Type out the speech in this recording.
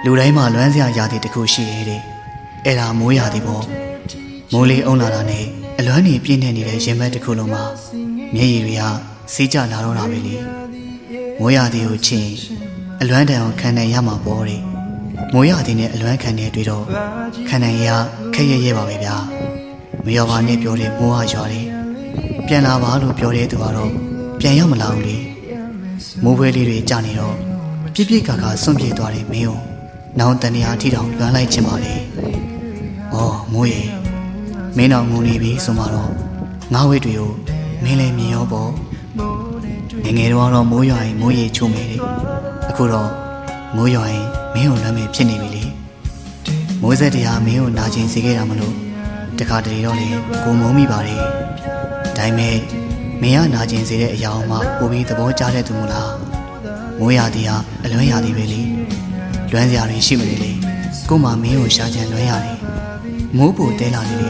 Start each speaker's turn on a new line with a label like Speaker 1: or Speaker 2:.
Speaker 1: လူတိုင်းမှာလွမ်းစရာရာသီတစ်ခုရှိရဲ့တဲ့အဲ့ဒါမိုးရာသီပေါ့မိုးလေးအုံလာတာနဲ့အလွမ်းနေပြင်းနေနေတဲ့ရင်ဘတ်တစ်ခုလုံးမှာမျက်ရည်တွေကစီးကျလာတော့တာပဲလေမိုးရာသီကိုချင်းအလွမ်းတန်အောင်ခံနိုင်ရမှာပေါ့တဲ့မိုးရာသီနဲ့အလွမ်းခံနေတွေ့တော့ခံနိုင်ရခက်ရဲပါပဲဗျာမရောပါနဲ့ပြောတဲ့မိုးဟာရွာတယ်ပြန်လာပါလို့ပြောတဲ့သူကတော့ပြန်ရောက်မလာဘူးလေမိုးဖွဲလေးတွေကြာနေတော့ပြစ်ပြစ်ခါခါစွန့်ပြေးသွားတယ်မင်းကိုနောင်တန်နေရာထိတောင်လွမ်းလိုက်ချင်ပါလေ။အော်မိုးရေမင်းတော်ငုံနေပြီဆိုမှတော့ငါးဝက်တွေကိုမင်းလည်းမြင်ရောပေါ့။ငယ်တော့မိုးရွာရင်မိုးရေချိုးမယ်လေ။အခုတော့မိုးရွာရင်မင်းကိုလွမ်းမယ်ဖြစ်နေပြီလေ။မိုးဆက်တရားမင်းကိုနာကျင်စေခဲ့တာမလို့တခါတလေတော့လေကိုမုန်းမိပါတယ်။ဒါပေမဲ့မင်းကနာကျင်စေတဲ့အရာမှပိုပြီးသဘောကျတဲ့သူမို့လား။မိုးရာသီကအလွမ်းရာသီပဲလေ။လွမ်းစရာတွေရှိမနေလေကို့မှာမင်းကိုရှာချင်လွမ်းရတယ်မိုးပူတဲလာနေလေ